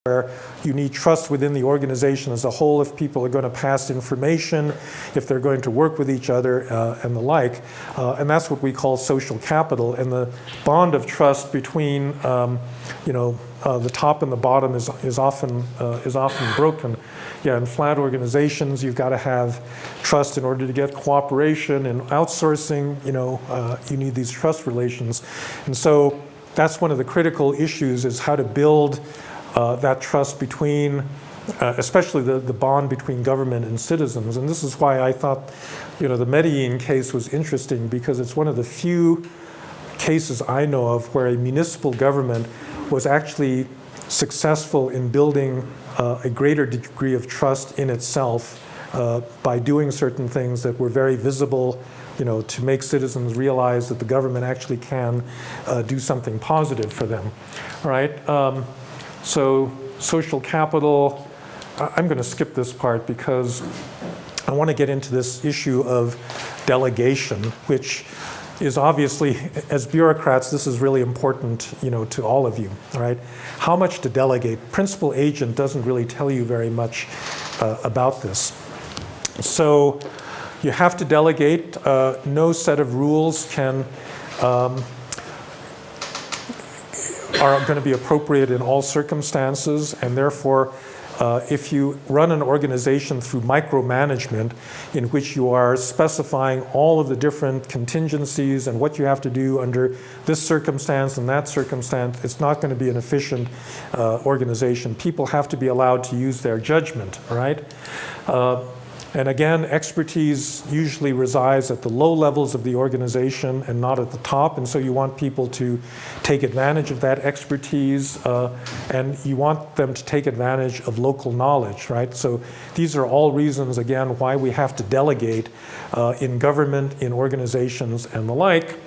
where you need trust within the organization as a whole if people are going to pass information, if they're going to work with each other, and the like. And that's what we call social capital. And the bond of trust between the top and the bottom is often broken. Yeah, in flat organizations, you've got to have trust in order to get cooperation. In outsourcing, you need these trust relations. And so that's one of the critical issues, is how to build that trust between, especially the bond between government and citizens. And this is why I thought, the Medellin case was interesting, because it's one of the few cases I know of where a municipal government was actually successful in building a greater degree of trust in itself by doing certain things that were very visible, to make citizens realize that the government actually can do something positive for them. All right. So social capital, I'm going to skip this part because I want to get into this issue of delegation, which is obviously, as bureaucrats, this is really important, to all of you, all right? How much to delegate? Principal agent doesn't really tell you very much about this. So you have to delegate. No set of rules are going to be appropriate in all circumstances, and therefore, if you run an organization through micromanagement, in which you are specifying all of the different contingencies and what you have to do under this circumstance and that circumstance, it's not going to be an efficient organization. People have to be allowed to use their judgment, all right? And again, expertise usually resides at the low levels of the organization and not at the top. And so you want people to take advantage of that expertise, and you want them to take advantage of local knowledge, right? So these are all reasons, again, why we have to delegate in government, in organizations, and the like.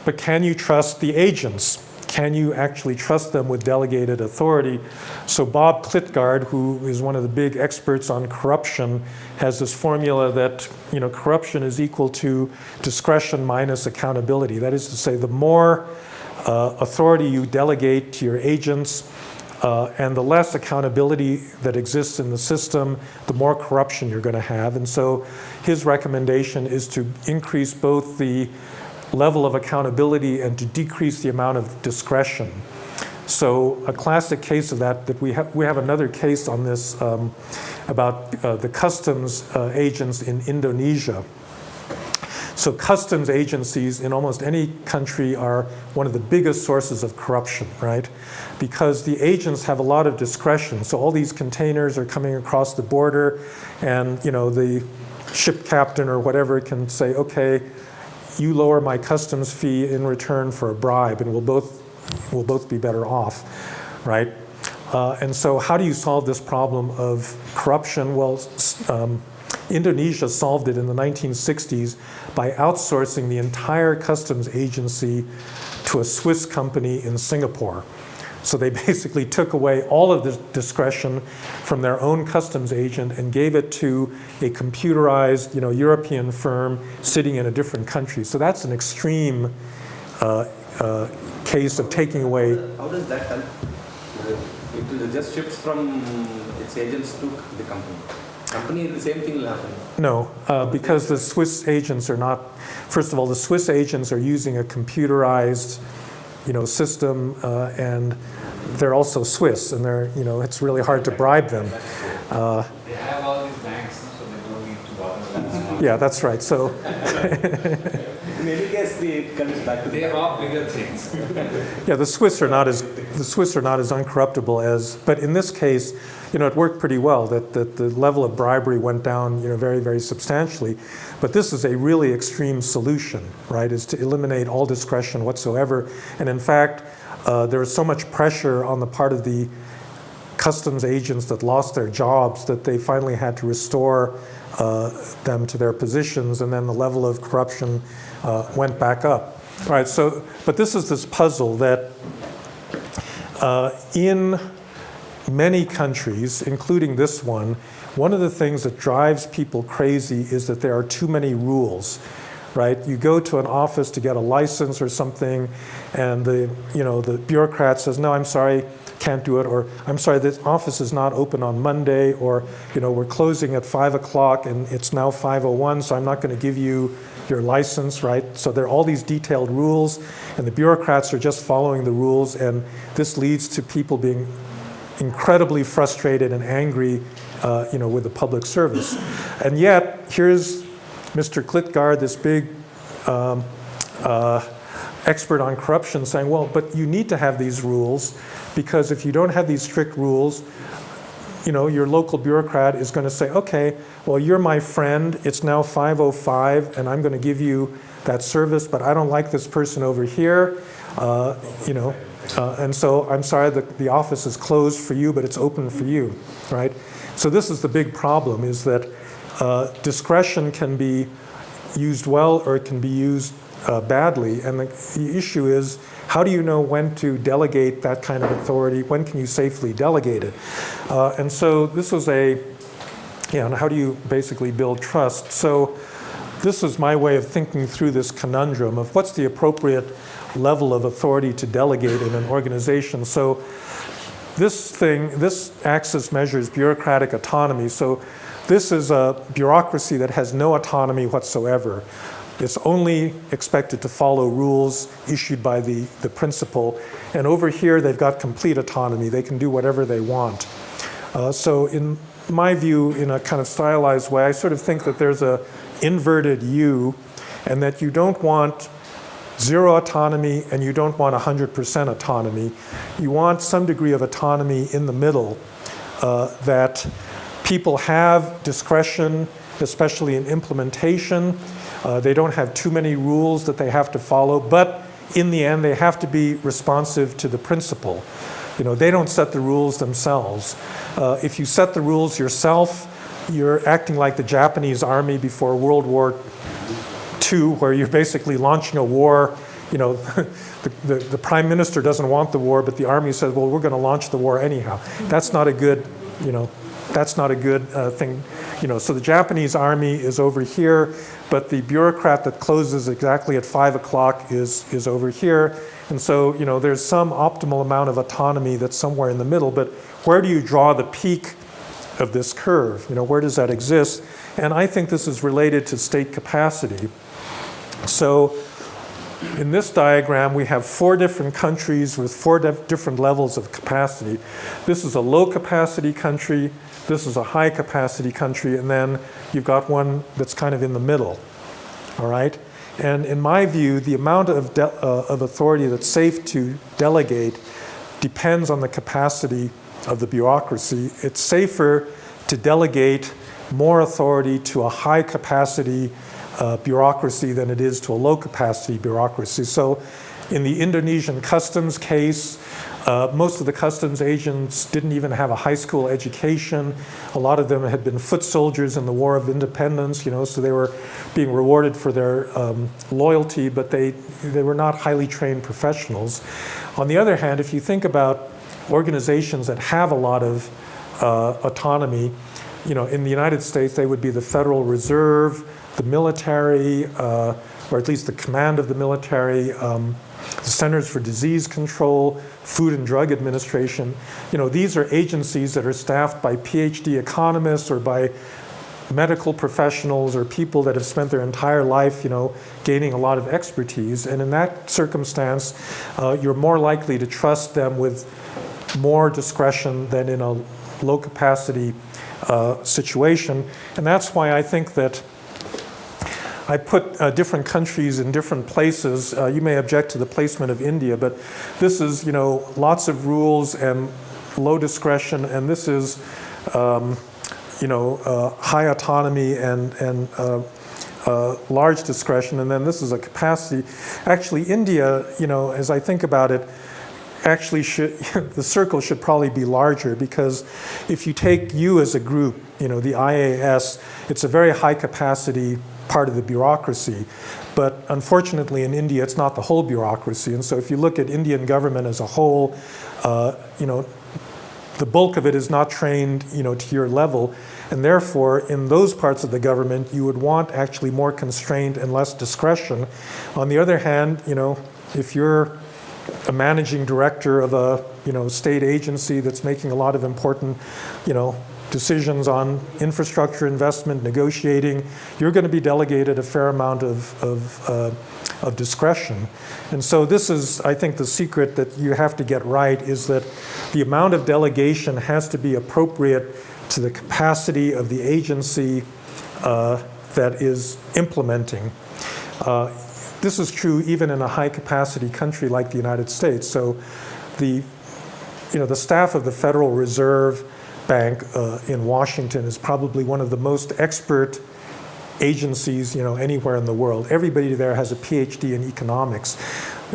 But can you trust the agents? Can you actually trust them with delegated authority? So Bob Klitgaard, who is one of the big experts on corruption, has this formula that corruption is equal to discretion minus accountability. That is to say, the more authority you delegate to your agents and the less accountability that exists in the system, the more corruption you're going to have. And so his recommendation is to increase both the level of accountability and to decrease the amount of discretion. So a classic case of that we have another case on this about the customs agents in Indonesia. So customs agencies in almost any country are one of the biggest sources of corruption, right? Because the agents have a lot of discretion. So all these containers are coming across the border, and the ship captain or whatever can say, okay, you lower my customs fee in return for a bribe, and we'll both be better off, right? And so how do you solve this problem of corruption? Well, Indonesia solved it in the 1960s by outsourcing the entire customs agency to a Swiss company in Singapore. So they basically took away all of the discretion from their own customs agent and gave it to a computerized, European firm sitting in a different country. So that's an extreme case of taking away. How does that help? It just shifts from its agents to the company. Company, the same thing will happen. No, because the Swiss agents are not. First of all, the Swiss agents are using a computerized system, and they're also Swiss, and it's really hard to bribe them. They have all these banks, so they don't need to bother. Yeah, that's right. So in any case, it comes back to they rob bigger things. yeah, the Swiss are not as uncorruptible as. But in this case, it worked pretty well. That the level of bribery went down, very, very substantially. But this is a really extreme solution, right? Is to eliminate all discretion whatsoever. And in fact, there was so much pressure on the part of the customs agents that lost their jobs that they finally had to restore them to their positions, and then the level of corruption went back up. All right. So, but this is this puzzle that in many countries, including this one of the things that drives people crazy is that there are too many rules, right? You go to an office to get a license or something, and the bureaucrat says, no, I'm sorry, can't do it, or I'm sorry, this office is not open on Monday, or we're closing at 5 o'clock and it's now 5:01, so I'm not going to give you your license, right? So there are all these detailed rules, and the bureaucrats are just following the rules, and this leads to people being incredibly frustrated and angry, with the public service. And yet, here's Mr. Klitgaard, this big expert on corruption, saying, well, but you need to have these rules, because if you don't have these strict rules, your local bureaucrat is going to say, okay, well, you're my friend, it's now 5:05, and I'm going to give you that service, but I don't like this person over here, and so I'm sorry that the office is closed for you, but it's open for you, right? So this is the big problem, is that discretion can be used well or it can be used badly, and the issue is, how do you know when to delegate that kind of authority? When can you safely delegate it? And so this was how do you basically build trust? So this is my way of thinking through this conundrum of what's the appropriate level of authority to delegate in an organization. So this axis measures bureaucratic autonomy. So this is a bureaucracy that has no autonomy whatsoever. It's only expected to follow rules issued by the principal. And over here, they've got complete autonomy. They can do whatever they want. So in my view, in a kind of stylized way, I sort of think that there's a inverted U, and that you don't want zero autonomy and you don't want 100% autonomy. You want some degree of autonomy in the middle, that people have discretion, especially in implementation. They don't have too many rules that they have to follow, but in the end, they have to be responsive to the principal. They don't set the rules themselves. If you set the rules yourself, you're acting like the Japanese army before World War II, where you're basically launching a war. The prime minister doesn't want the war, but the army says, well, we're going to launch the war anyhow. That's not a good, thing. So the Japanese army is over here, but the bureaucrat that closes exactly at 5 o'clock is over here. And so, there's some optimal amount of autonomy that's somewhere in the middle, but where do you draw the peak of this curve? Where does that exist? And I think this is related to state capacity. So in this diagram, we have 4 different countries with 4 different levels of capacity. This is a low capacity country, this is a high capacity country, and then you've got one that's kind of in the middle, all right? And in my view, the amount of authority that's safe to delegate depends on the capacity of the bureaucracy. It's safer to delegate more authority to a high capacity bureaucracy than it is to a low capacity bureaucracy. So in the Indonesian customs case, most of the customs agents didn't even have a high school education. A lot of them had been foot soldiers in the War of Independence, so they were being rewarded for their loyalty, but they were not highly trained professionals. On the other hand, if you think about organizations that have a lot of autonomy, in the United States, they would be the Federal Reserve, the military, or at least the command of the military, the Centers for Disease Control, Food and Drug Administration. These are agencies that are staffed by PhD economists or by medical professionals or people that have spent their entire life, gaining a lot of expertise. And in that circumstance, you're more likely to trust them with more discretion than in a low capacity situation. And that's why I think that I put different countries in different places. You may object to the placement of India, but this is, lots of rules and low discretion, and this is, high autonomy and large discretion, and then this is a capacity. Actually, India, as I think about it, actually the circle should probably be larger, because if you take you as a group, the IAS, it's a very high capacity part of the bureaucracy. But unfortunately in India, it's not the whole bureaucracy. And so if you look at Indian government as a whole, the bulk of it is not trained, to your level. And therefore, in those parts of the government, you would want actually more constraint and less discretion. On the other hand, if you're a managing director of a state agency that's making a lot of important decisions on infrastructure investment, negotiating, you're going to be delegated a fair amount of discretion. And so this is, I think, the secret that you have to get right is that the amount of delegation has to be appropriate to the capacity of the agency that is implementing. This is true even in a high-capacity country like the United States. So the staff of the Federal Reserve Bank in Washington is probably one of the most expert agencies anywhere in the world. Everybody there has a PhD in economics.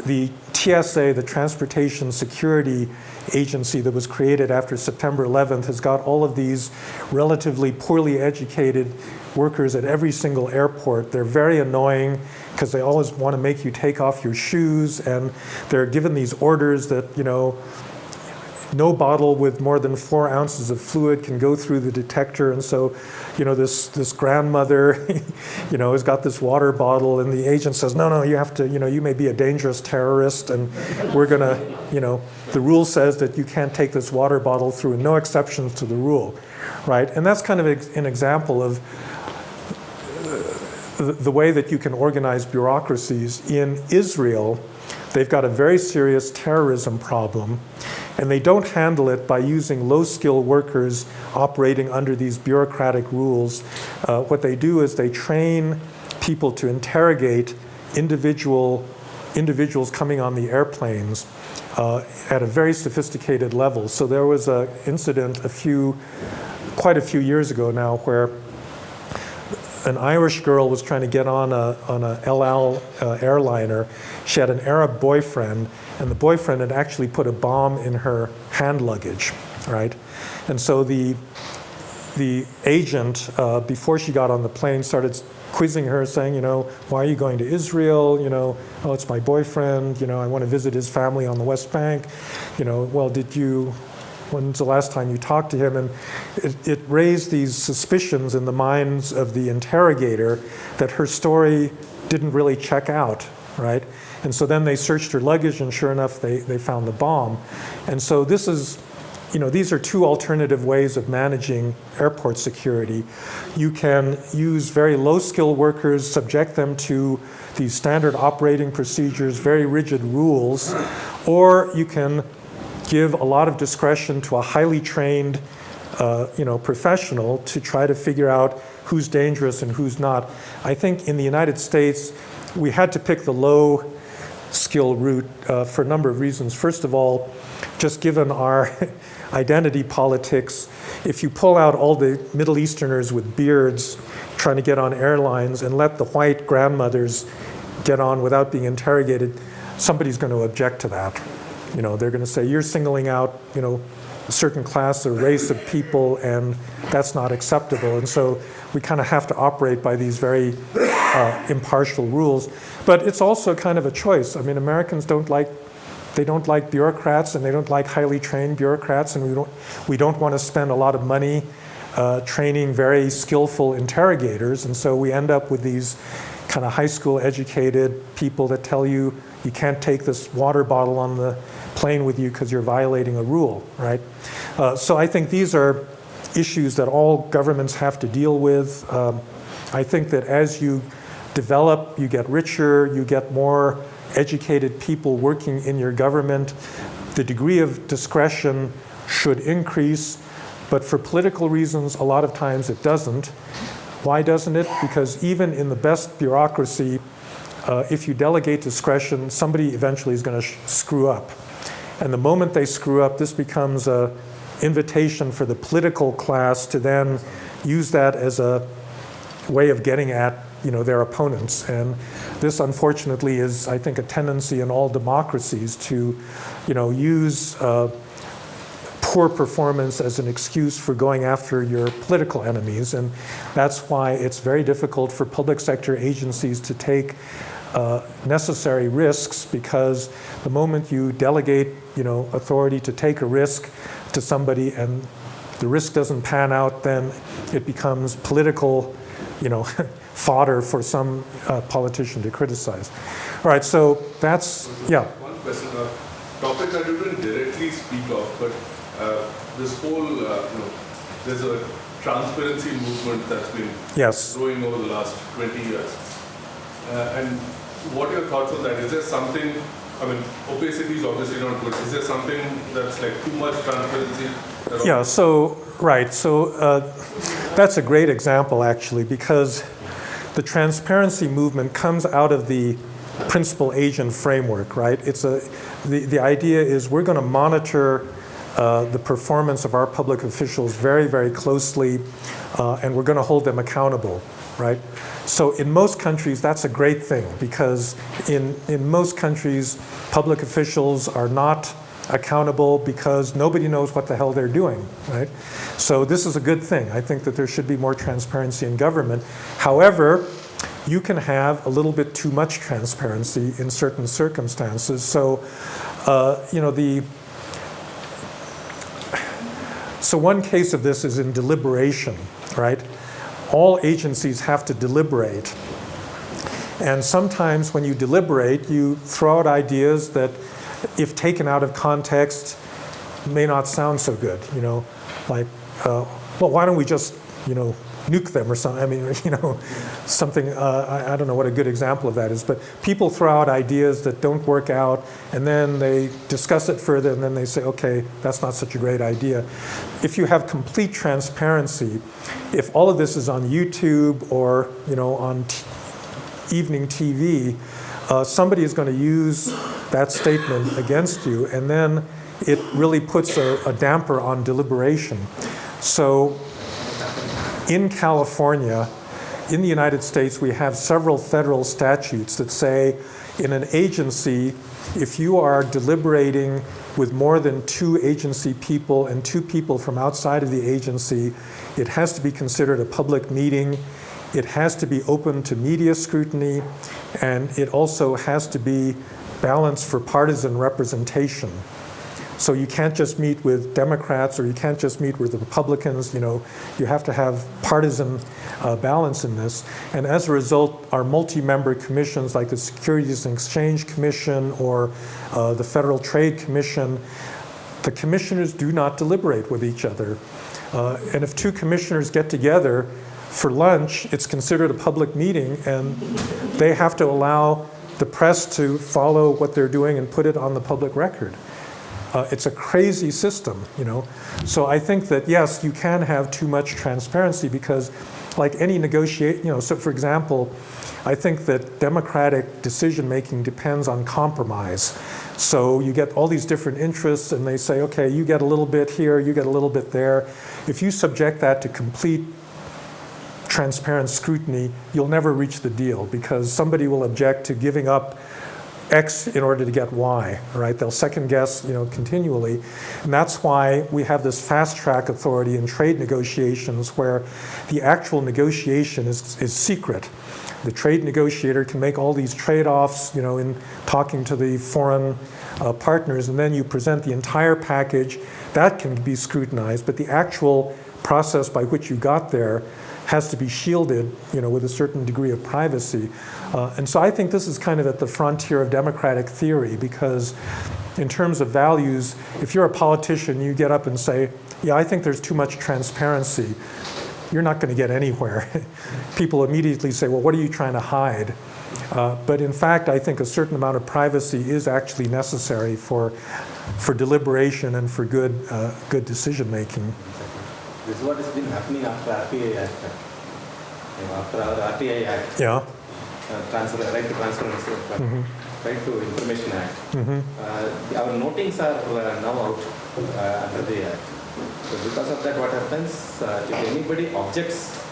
The TSA, the Transportation Security Agency that was created after September 11th, has got all of these relatively poorly educated workers at every single airport. They're very annoying because they always want to make you take off your shoes, and they're given these orders that no bottle with more than 4 ounces of fluid can go through the detector. And so, this grandmother, has got this water bottle, and the agent says, no, you have to, you may be a dangerous terrorist, and we're going to, the rule says that you can't take this water bottle through, and no exceptions to the rule, right? And that's kind of an example of the way that you can organize bureaucracies. In Israel, they've got a very serious terrorism problem, and they don't handle it by using low-skilled workers operating under these bureaucratic rules. What they do is they train people to interrogate individuals coming on the airplanes at a very sophisticated level. So there was an incident quite a few years ago now where an Irish girl was trying to get on a El Al airliner. She had an Arab boyfriend, and the boyfriend had actually put a bomb in her hand luggage, right? And so the agent, before she got on the plane, started quizzing her, saying, why are you going to Israel? Oh, it's my boyfriend. I want to visit his family on the West Bank. Well, when's the last time you talked to him? And it raised these suspicions in the minds of the interrogator that her story didn't really check out, right? And so then they searched her luggage, and sure enough, they found the bomb. And so this is, these are two alternative ways of managing airport security. You can use very low-skilled workers, subject them to these standard operating procedures, very rigid rules, or you can give a lot of discretion to a highly trained professional to try to figure out who's dangerous and who's not. I think in the United States, we had to pick the low-skill route for a number of reasons. First of all, just given our identity politics, if you pull out all the Middle Easterners with beards trying to get on airlines and let the white grandmothers get on without being interrogated, somebody's going to object to that. They're going to say, you're singling out, a certain class or race of people, and that's not acceptable. And so we kind of have to operate by these very impartial rules. But it's also kind of a choice. I mean, Americans don't like bureaucrats, and they don't like highly trained bureaucrats, and we don't want to spend a lot of money training very skillful interrogators. And so we end up with these kind of high school educated people that tell you you can't take this water bottle on the plane with you because you're violating a rule, right? So I think these are issues that all governments have to deal with. I think that as you develop, you get richer, you get more educated people working in your government. The degree of discretion should increase, but for political reasons, a lot of times it doesn't. Why doesn't it? Because even in the best bureaucracy, if you delegate discretion, somebody eventually is going to screw up. And the moment they screw up, this becomes an invitation for the political class to then use that as a way of getting at their opponents. And this, unfortunately, is, I think, a tendency in all democracies to use poor performance as an excuse for going after your political enemies. And that's why it's very difficult for public sector agencies to take necessary risks, because the moment you delegate authority to take a risk to somebody and the risk doesn't pan out, then it becomes political fodder for some politician to criticize. All right, so that's, yeah. One question. speak of, but this whole, there's a transparency movement that's been Yes. growing over the last 20 years. And what are your thoughts on that? Is there something, I mean, opacity is obviously not good. Is there something that's like too much transparency? Yeah, so, right. So that's a great example, actually, because the transparency movement comes out of the principal agent framework, right? The idea is we're going to monitor the performance of our public officials very, very closely, and we're going to hold them accountable, right? So in most countries, that's a great thing, because in most countries, public officials are not accountable because nobody knows what the hell they're doing, right? So this is a good thing. I think that there should be more transparency in government. However, you can have a little bit too much transparency in certain circumstances. So, so one case of this is in deliberation, right? All agencies have to deliberate. And sometimes when you deliberate, you throw out ideas that, if taken out of context, may not sound so good, like, well, why don't we just, nuke them or something? I mean, something, I don't know what a good example of that is, but people throw out ideas that don't work out, and then they discuss it further, and then they say, okay, that's not such a great idea. If you have complete transparency, if all of this is on YouTube or, on evening TV, somebody is going to use that statement against you, and then it really puts a damper on deliberation. So in California, in the United States, we have several federal statutes that say in an agency, if you are deliberating with more than 2 agency people and 2 people from outside of the agency, it has to be considered a public meeting. It has to be open to media scrutiny, and it also has to be balanced for partisan representation. So you can't just meet with Democrats, or you can't just meet with the Republicans. You have to have partisan balance in this. And as a result, our multi-member commissions like the Securities and Exchange Commission or the Federal Trade Commission, the commissioners do not deliberate with each other. And if 2 commissioners get together for lunch, it's considered a public meeting, and they have to allow the press to follow what they're doing and put it on the public record. It's a crazy system, So I think that, yes, you can have too much transparency because, like any negotiate, so for example, I think that democratic decision-making depends on compromise. So you get all these different interests, and they say, okay, you get a little bit here, you get a little bit there. If you subject that to complete transparent scrutiny, you'll never reach the deal, because somebody will object to giving up X in order to get Y, right? They'll second guess, continually. And that's why we have this fast track authority in trade negotiations where the actual negotiation is secret. The trade negotiator can make all these trade-offs, in talking to the foreign partners, and then you present the entire package. That can be scrutinized, but the actual process by which you got there has to be shielded, with a certain degree of privacy. And so I think this is kind of at the frontier of democratic theory, because in terms of values, if you're a politician, you get up and say, yeah, I think there's too much transparency, you're not going to get anywhere. People immediately say, well, what are you trying to hide? But in fact, I think a certain amount of privacy is actually necessary for deliberation and for good decision making. This is what has been happening after RTI Act. After our RTI Act. Yeah. Right to Transparency, Right to Information Act. Our notings are now out under the Act. So because of that, what happens, if anybody objects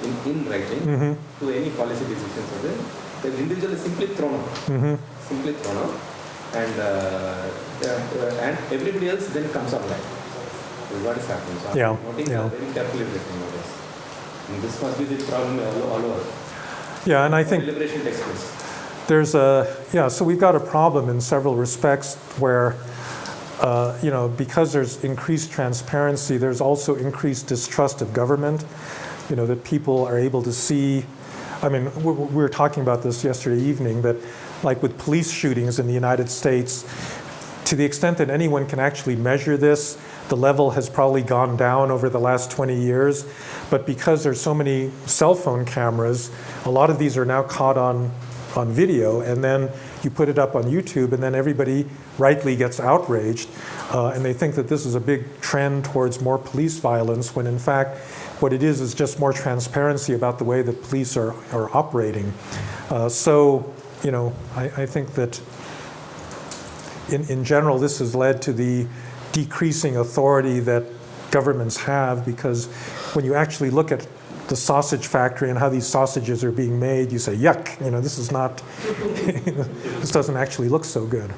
in writing to any policy decisions, the individual is simply thrown out. Simply thrown out. And everybody else then comes online. What is happening? So notings are very carefully written nowadays. And this must be the problem all over. Yeah, and I think deliberation takes place. There's so we've got a problem in several respects where, because there's increased transparency, there's also increased distrust of government, that people are able to see. I mean, we were talking about this yesterday evening, that like with police shootings in the United States, to the extent that anyone can actually measure this, the level has probably gone down over the last 20 years. But because there's so many cell phone cameras, a lot of these are now caught on video, and then you put it up on YouTube, and then everybody rightly gets outraged, and they think that this is a big trend towards more police violence, when in fact what it is just more transparency about the way that police are operating. So, you know, I think that in general this has led to the decreasing authority that governments have, because when you actually look at the sausage factory and how these sausages are being made, you say, yuck, you know, this is not, this doesn't actually look so good.